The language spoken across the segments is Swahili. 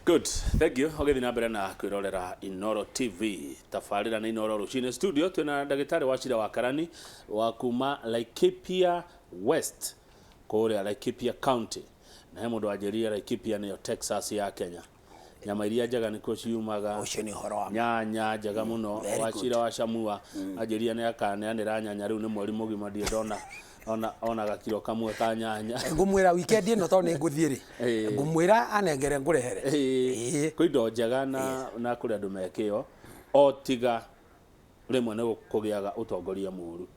Good, thank you. Ogethi na mbere na kwirorera Inoro TV. Tafarira na Inoro Rucine studio twina ndagitari wa Cira wa Karani wa kuma Laikipia West kuria Laikipia County. Na he mundu ajeria Laikipia niyo Texas ya Kenya. Nyama iria njega niko ciumaga. Ucio ni horo wa nyanya njega muno wa Cira wa Camua ajeria ne akaneanira nyanya riu ni mweri mugima ndie ndona ona gakiro kamwe ka nyanya ngumwira weekend ino to ni nguthiri ngumwira anengere ngurehere kwindo njega na kuri andu mekio otiga rimwe ne kugiaga utongoria muru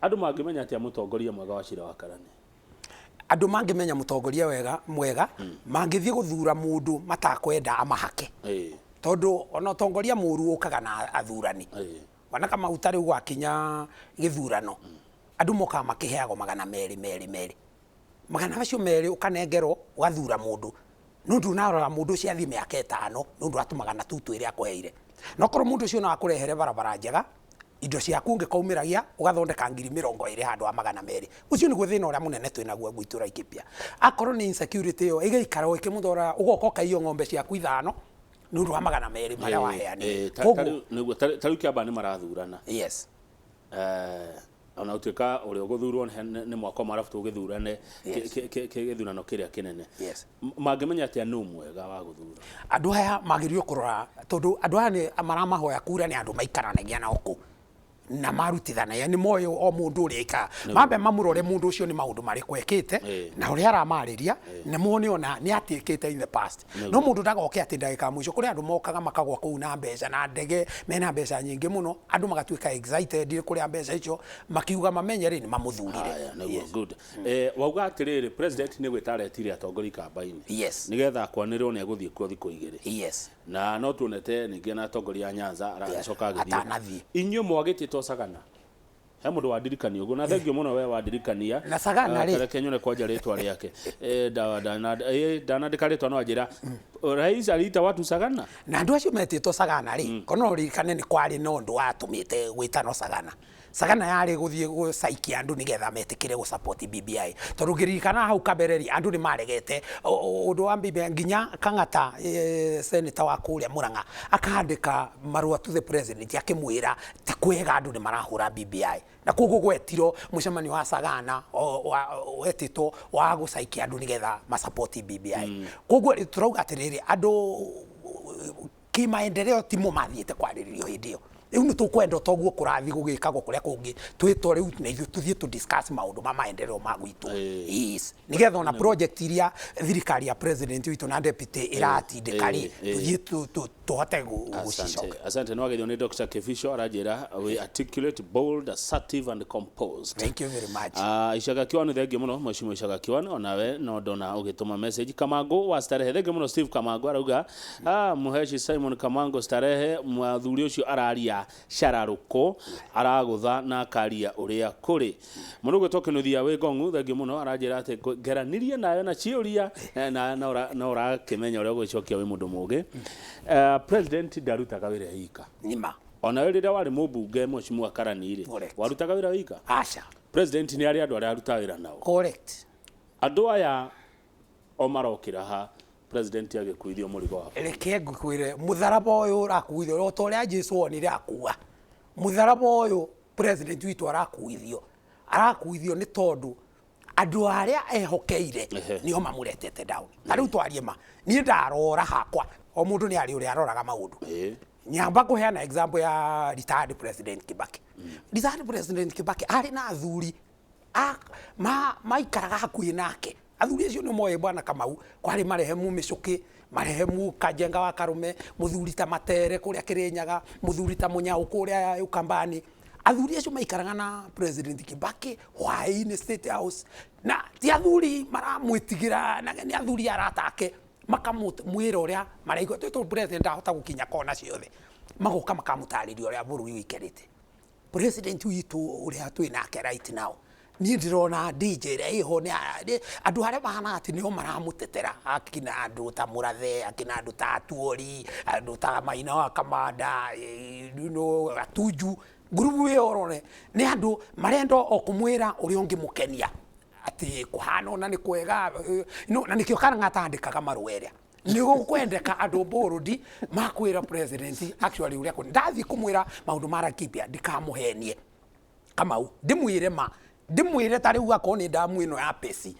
andu mangimenya atia mutongoria mwega wa Cira wa Karani andu mangimenya mutongoria mwega mangithie guthura mundu matakwenda amahake tondu ona utongoria muru ukaga na athurani wana kama utari gwakinya githurano andu moka makiheago magana meri magana bacio meri ukanengerwo ugathura mundu nundu narora mundu cia thime yake 5 nundu atumagana tutu iria akuheire no korwo mundu cio no akurehere barabara njega indo ciaku ngikaumiragia ugathondeka 20,000 handu wa magana meri ucio ni guthina uria munene twinaguo gwitu Laikipia akorwo ni insecurity yo igaikara ukimuthora ugoko kaiyo ng'ombe ciaku 5 nundu wa magana meri maria waheani niguo tariu kiamba ni marathurana yes ona utuika uri uguthurwo ni mwako marafu tugithurane githurano kiria kinene mangimenya atia nu mwega wa guthura andu aya magirio kurora tondu andu aya ni maramahoya kura ni andu maikaranagia na oku na marutithanagia ni moyo o mundu urika mambe mamurore mundu ucio ni maundu mari kwekite na uri aramariria ni muone ona ni atikite in the past no mundu ndagoke ati ndagika mwisho kuri andu mokaga makagwa kuu na mbeca na ndege mena mbeca nyingi muno andu magatuika excited kuri mbeca icio makiuga mamenyere ni mamuthurire good wauga atiriri president ni gwitaretire atongori kambaini nigetha kwanirwo ni aguthie kwa thiko igiri na no tuonete ningi na atongoria a Nyanza aracoka agithie inyu mwagititwo Sagana he mundu wa dirikani ugo na thengio muno we wa dirikania na Sagana ri reke nyone kwanja ritwa riake dana ndikaritwa no ajira rais alita watu Sagana na andu acio metitwo Sagana ri kono ririkane ni kwari no ndu atumite gwitano Sagana yari guthie gucaikia andu nigetha metikire gu support BBI tondu ngirikana hau kabereri andu ni maregete undu wa BBI nginya Kang'ata senator wa kuria Murang'a akaandika marua to the president akimwira ti kwega andu ni marahura BBI na koguo gwetiro mucemani wa Sagana wetito wa gucaikia andu nigetha ma support BBI koguo turauga atiriri andu kimaendeleo timo mathiete kwariririo hindio riu ni tukwenda toguo kurathi gugikagwo kuria kungi twitwo riu na ithu tuthie to discuss maundu ma maendeleo ma gwitu nigetha ona project iria thirikari ya president witu na deputy iratindikari tuthie tuhote gucicoka asante no agethio ni Dr. Kefisho arajira we articulate bold assertive and composed thank you very much Ishaga Kiwanu thengio muno mheshimiwa Ishaga Kiwanu onawe no ndona ugituma message Kamango wa starehe thengio muno Steve Kamango arauga muheshi Simon Kamango starehe mwathuri ucio araria shararuko aragutha na karia uria kuri murugo tokenuthia we gongu thengio muno arajira ati geranirie nayo na ciuria na ora kimenya uria gwicokia we mundu mugi president darutaga wira hika nima ona rira wari mubunge mheshimiwa Karani ri warutaga wira hika acha president ni ari andu ari aruta wira nao correct andu aya o marokira ha president agikuithio murigo wa reke ngukwire mutharaba uyu urakuithio to ria Jesu onire akua mutharaba uyu president witu arakuithio ni tondu andu aria ehokeire nio mamuretete down na riu twarie ma ni ndarora hakwa o mundu ni ari uri aroraga maundu nyamba kuheana example ya retired president Kibaki retired president Kibaki ari na athuri maikaraga hakuhi nake athuri acio ni moye bwana Kamau kwari marehemu Micuki marehemu Kajenga wa Karume muthuri ta Matere kuria Kirinyaga muthuri ta Munyau kuria Ukambani athuri acio maikaraga na president Kibaki in state house na ti athuri maramwitigira na ni athuri aratake makamwira uria maraigwa to president ahota gukinya kona ciothe magoka makamutariria uria bururi wikerete president witu uria twinake right now ni ndirona DJ iho ni andu haria bahana ati nio maramutetera akina andu ta Murathe akina andu ta Tuori andu ta Maina wa Kamanda Atuju grupu yo orone ni andu marendo okumwira uri ongi mukenia ati kuhana ona ni kwega no na nikio kana ngatandikaga marweria ni gukwendeka andu Burundi makwira president actually uria ko ndathi kumwira maundu mara kipia ndikamuhenie Kamau ndimwire tari uga ni damu ino ya pesi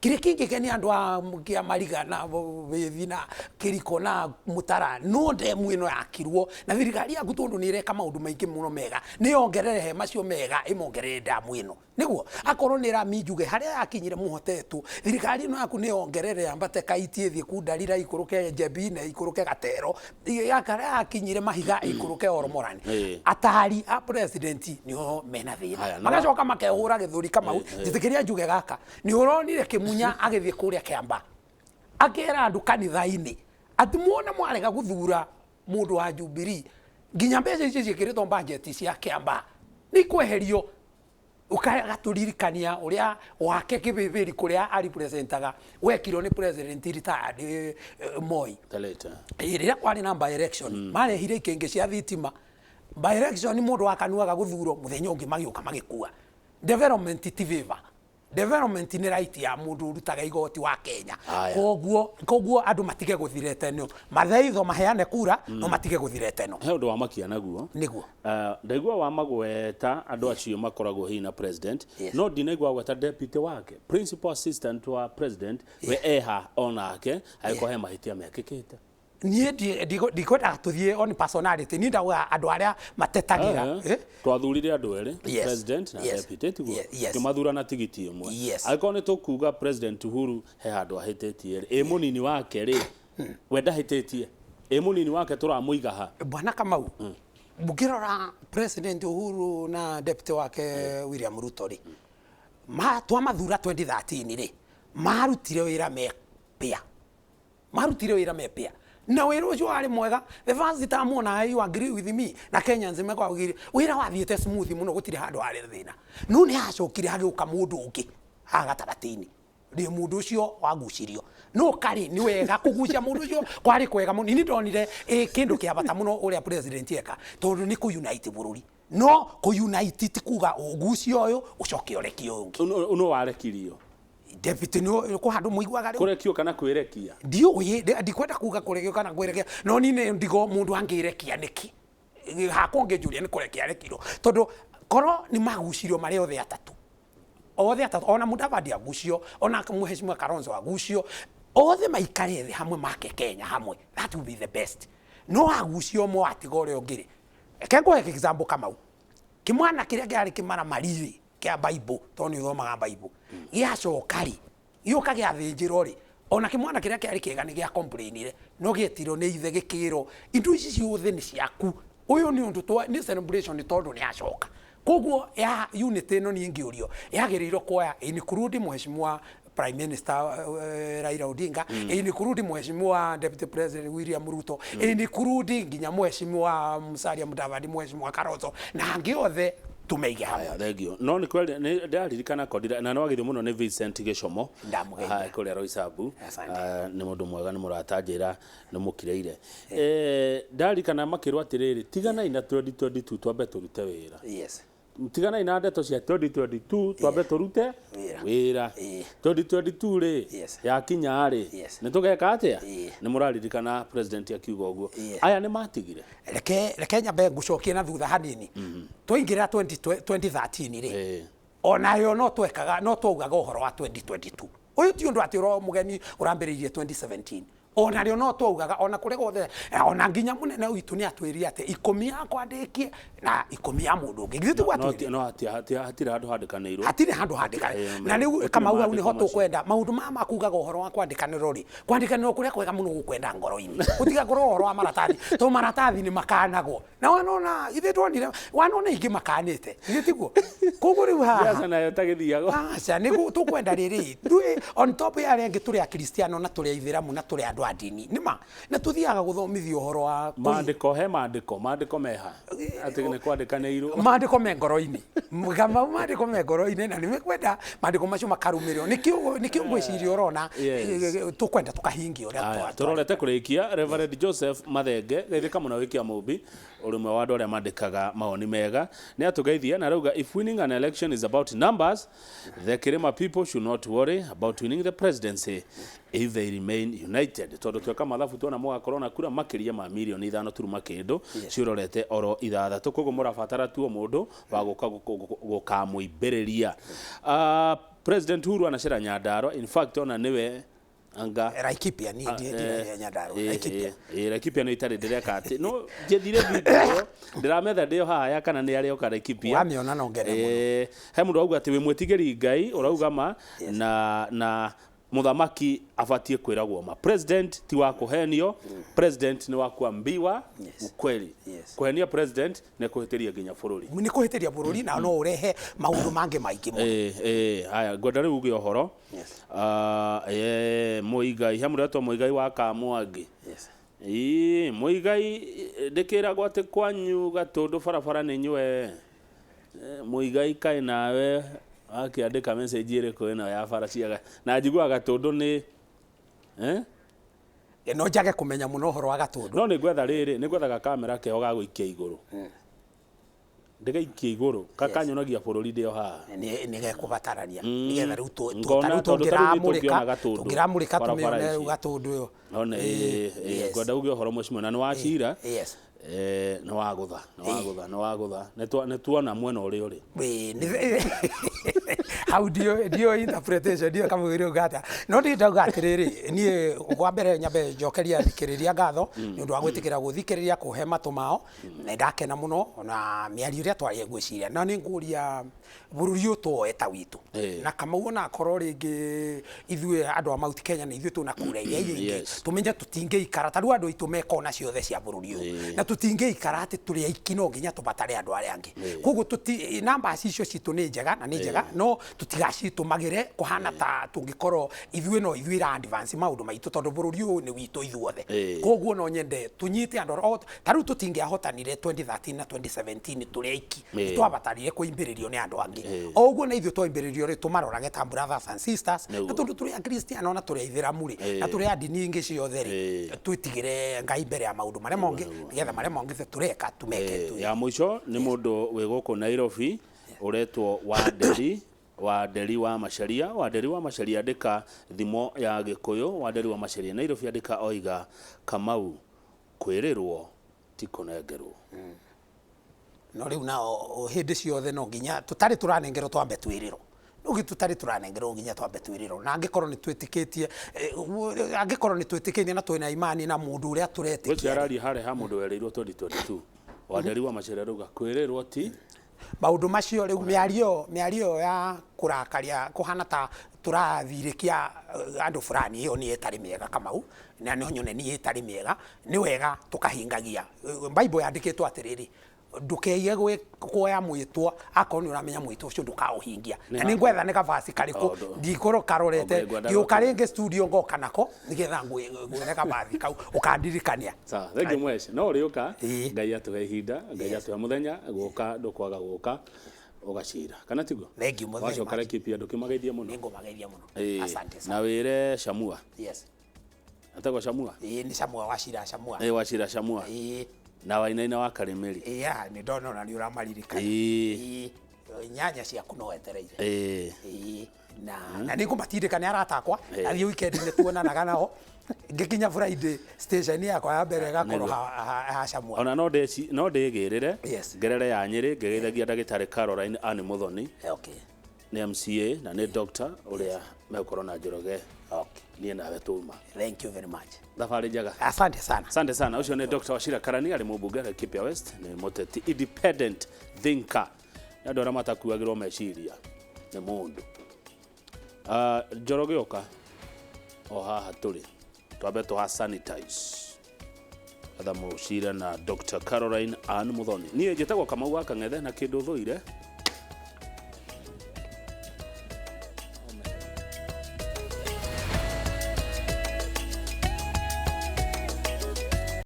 kire kingi keni andu a kia mariga na wethi na kiriko na mutara no ndemu ino yakirwo na thirikari ya gutundu ni ireka maundu maingi muno mega ni ongerere he macio mega imongerere damu ino niguo akorwo ni ra minjuge haria yakinyire muhotetu thirikari no yaku ni ongerere ambate kaitie thie kundarira ikuruke jebine ikuruke gatero yakara yakinyire mahiga ikuruke oromorani atari a president niho mena thina magacoka makehura githuri Kamau njitikiria njuge gaka ni uronire Kimunya agithie kuria Kiamba akera andu kanitha-ini ati muona mwarega guthura mundu wa Jubilee nginya mbeca icio cikiritwo budget cia Kiamba ni kweherio ukagaturirikania uria wake kibibiri kuria ari presentaga wekirwo ni president retired Moi iria kwari na by election marehire ikingi cia thitima by election ni mundu wakanuaga guthurwo muthenya ungi magiuka magikua development tiviva development ni right ya mundu rutaga igoti wa Kenya koguo andu matige guthirete no mathaitho maheane kura no matige guthirete no he undu wa makia naguo niguo ndaigua wa magweta andu acio makoragwo hina president no ndinaigua gweta deputy wake principal assistant wa president we eha onake aiko he mahitia mekikite nie ndikwenda tuthie on personality ni ndauga andu aria matetagira twathurire andu eri president na deputy tiguo tumathurana tigiti imwe aiko ni tukuga president Uhuru he handu ahitetie eri munini wake ri wenda hitetie munini wake turamuiga ha bwana Kamau bugirora president Uhuru na deputy wake William Ruto ri twamathura 2013 ri marutire wira mepia na wira ucio wari mwega the first time ona you agree with me na Kenyans mekwagire wira wathiete smooth muno gutire handu hari thina no ni hacokire hagiuka mundu ungi hagataratiini ndi mundu ucio wagucirio no kari ni wega kugucia mundu ucio kwari kwega muno ni ndonire kindu kia bata muno uria president eka tondu ni ku unite bururi no ku unite tikuga ugucio uyu ucoke orekio ungi uno warekirio deputy no ko handu muiguaga kurekio kana kwirekia ndikwenda kuga kurekio kana kwirekia no ni ndigo mundu angirekia niki hakonge Julia ni kurekia rekiro tondu koro ni magucirio mari othe atatu ona Mudavadi agucio ona Mheshimiwa Kalonzo agucio othe maikare thi hamwe make Kenya hamwe that will be the best no agucio mo atigore ongire kengo example Kamau kimwana kiria giari kimara mariri kia Bible toni thomaga Bible giacokari yuka giathinjiro ri ona kimwana kiria kiari kiega ni gia complainire no gietiro ni ithe gikiro indu ici ciothe ni ciaku uyu ni undu twa ni celebration ni tondu ni acoka koguo ya unity no ni ngiurio yagirirwo kwa include Mheshimiwa Prime Minister Raila Odinga include Mheshimiwa Deputy President William Ruto include nginya Mheshimiwa Musalia Mudavadi Mheshimiwa Kalonzo na angi othe tumeige haya thegio no ni kweli ni ndaririkana kodira na nwagithio muno ni Vincent Geshomo kuria Roysabu ni mundu mwega ni muratanjira ni mukireire ndarikana makirwa atiriri tigana ina 2022 twambe turute wira tigana ina ndeto cia 2022 twambe turute wira 2022 ri yakinya ri ni tugeka atia ni muraririkana president akiuga uguo aya ni matigire reke nyambe ngucokie na thutha hanini twaingira 2013 ri onayo no twekaga no twaugaga uhoro wa 2022 uyu ti undu ati ro mugeni urambiririe 2017 ona rio no twaugaga ona kurega othe ona nginya munene witu ni atwiri ate ikumi yakwa ndikie na ikumi ya mundu ungi gitu gwatu no hatira handu handikanirwo hatire handu handikanirwo na ni kama uga ni hoto kwenda maundu mama kugaga uhoro wa kwandikanirwo ri kwandikanirwo kuria kwega muno gukwenda ngoro-ini utiga ngoro uhoro wa maratathi to maratathi ni makanagwo na wanona ithe twonire wanona ingi makanite gitiguo koguo riu ha ya sana yotagithiago acha ni tukwenda riri on top ya rengi turi a Kristiano na turi a Ithiramu na turi andu a dini nima na tuthiaga guthomithio uhoro wa mandiko he mandiko meha ati ne kwandĩkanĩirwo mandĩko me ngoro-inĩ Kamau mandĩko me ngoro-inĩ na nĩmekwenda mandĩko macio makarũmĩrĩrwo nĩkĩo ngwĩciria ũrona tũkwenda tũkahingia ũrĩa tũrorete kũrĩkia Reverend Joseph Mathenge geithĩka mũno wĩkia mũmbi ũrũmwe wa andũ arĩa mandĩkaga mawoni mega nĩ atũgeithia na rauga if winning an election is about numbers the Kirima people should not worry about winning the presidency if they remain united tondũ tweka mathabu tuona mũgakorwo na kura makĩria ma milioni 5 turuma kĩndũ ciũrorete oro ithathatũ koguo mũrabatara tuo mũndũ wa gũkamũimbĩrĩria President Uhuru anacera Nyandarua in fact ona niwe anga Laikipia ni Nyandarua Laikipia no itarĩ ndĩreka atĩ no njethire video ndĩrametha ndĩo haha ya kana nĩ arĩa oka Laikipia wamiona no ngere mũno he mũndũ auga atĩ wĩ mwĩtigĩri Ngai ũrauga ma na muthamaki abatie kwĩragwo ma president ti wa kuhenio president ni wa kuambiwa ukweli kuhenia president ni kuhitiria nginya bururi ni kuhitiria bururi na no urehe maundu mangi maingĩ mũno haya ngwenda rĩu uge ũhoro Muigai hamũretwo Muigai wa Kamwangi Muigai ndĩkĩragwo atĩ kwanyu Gatũndũ barabara nĩ nyue Muigai kaĩ nawe akiandika message ĩrĩkũ ĩno ya bara ciaga na njiguaga Gatũndũ nĩ no njage kumenya mũno ũhoro wa Gatũndũ no nĩ gwetha rĩrĩ nĩ gwethaga kamera keho ga gũikia igũrũ ndĩgaikia igũrũ kakanyonagia bũrũri ndĩo haha nĩ gekubatarania nĩgetha rĩu tũngĩramũrĩka tũmĩone Gatũndũ ũyũ none ngwenda uge ũhoro mũcio na nĩ wacira no wagutha nĩ tuona mwena ũrĩa ũrĩ how dio interpretation dio kama wĩrĩ ngata no ndĩndauga atĩrĩrĩ niĩ kwa mbere nyambe njokeria thikĩrĩria ngatho nĩ ũndũ wa gwĩtĩkĩra gũthikĩrĩria kũhe matũ mao na ndakena mũno na mĩario ĩrĩa twarĩ ngwĩciria na nĩ ngũria bũrũri ũyũ tuoe ta witũ na Kamau ona akorwo rĩngĩ ithuĩ andũ a Mount Kenya na ithuĩ tũna kura iria ingĩ tũmenye tũtingĩikara ta rĩu andũ aitũ mekona ciothe cia bũrũri ũyũ na tũtingĩikara atĩ tũrĩ aiki no nginya tũbatare andũ arĩa angĩ koguo namba icio citũ nĩ njega na nĩ njega no tũtigacitumagĩre kũhana ta tũngĩkorwo ithuĩ ra advance maũndũ maitũ tondũ bũrũri ũyũ nĩ witũ ithuothe koguo no nyende tunyite andũ ta rĩu tũtingĩahotanire 2013 na 2017 tũrĩ aiki twabatarire kũimbĩrĩrio nĩ andũ angĩ o ũguo na ithuĩ twaimbĩrĩrio rĩ tũmarorage ta brothers and sisters na tondũ tũrĩ akristiano na tũrĩ aithĩramu rĩ na tũrĩ ndini ingĩ ciothe rĩ twĩtigĩre Ngai mbere ya maũndũ marĩa mongĩ nĩgetha marĩa mongĩ tũreka tumeke ya mũico nĩ mũndũ wĩ gũkũ Nairobi uretwo Wanderi wa Macharia andĩka thimo ya Gĩkũyũ Wanderi wa Macharia Nairobi andĩka oiga Kamau kwĩrĩrwo ti kũnengerwo no rĩu nao hĩndĩ ciothe no nginya tũtarĩ tũranengerwo twambe twĩrĩrwo Ugi tutari turanengerwo nginya twambe twiriro na angĩkorwo nĩ twĩtĩkĩtie angĩkorwo nĩ twĩtĩkĩtie na twĩna imani na mũndũ ũrĩa tũretĩkia gũcio araria harĩ ha mũndũ werĩirwo 2022 Wanderi wa Macharia rauga kwĩrĩrwo ti maũndũ macio rĩu mĩario ya kũrakaria kũhana ta tũrathirĩkia andũ fulani ĩyo nĩ ĩtarĩ mĩega Kamau na nĩ nyone nĩ ĩtarĩ mĩega nĩ wega tũkahingagia Bible yandĩkĩtwo atĩrĩrĩ ndukeye kuoya mwitwo akorwo nĩ uramenya mwitwo ucio ndukauhingia na nĩ ngwetha nĩ gavasi kariko ndikoro karorete gĩũka rĩngĩ studio ngoka nako nĩgetha ngwetha gavasi kau ukandirikania sawa thengi mwece no ũrĩũka Ngai atũhe ihinda Ngai atũhe mũthenya gũka ndũkwaga gũka ugacira kana tiguo thengi mũthenya wacoka Laikipia ndũkĩmageithia mũno nĩngũmageithia mũno asante sana na wĩre Shamua yes atagwo Shamua nĩ Shamua wacira Shamua wacira Shamua na wainaina wa Karimeri nĩ ndona na nĩ ũramaririkana nyanya ciaku no wetereire na nĩ ngũmatindĩka nĩ aratakwa athiĩ weekend nĩ tuonanaga nao ngĩkinya Friday station yakwa ya mbere gakorwo ha Shamua ona no ndĩgĩrĩre ngerere ya Nyĩrĩ ngĩgeithagia ndagĩtarĩ Caroline Anne Muthoni nĩ MCA na nĩ doctor ũrĩa megũkorwo na Njoroge niĩ nawe tuma thank you very much thabarĩ njega asante sana ucio nĩ Dr. Wachira Karani arĩ mũmbunge Laikipia West nĩ mũteti independent thinker andũ arĩa matakuagĩrwo meciria nĩ mũndũ Njoroge oka o haha tũrĩ twambe tũha sanitize atha mũcira na Dr. Caroline Anne Muthoni niĩ njĩtagwo Kamau wa Kang'ethe na kĩndũ thũire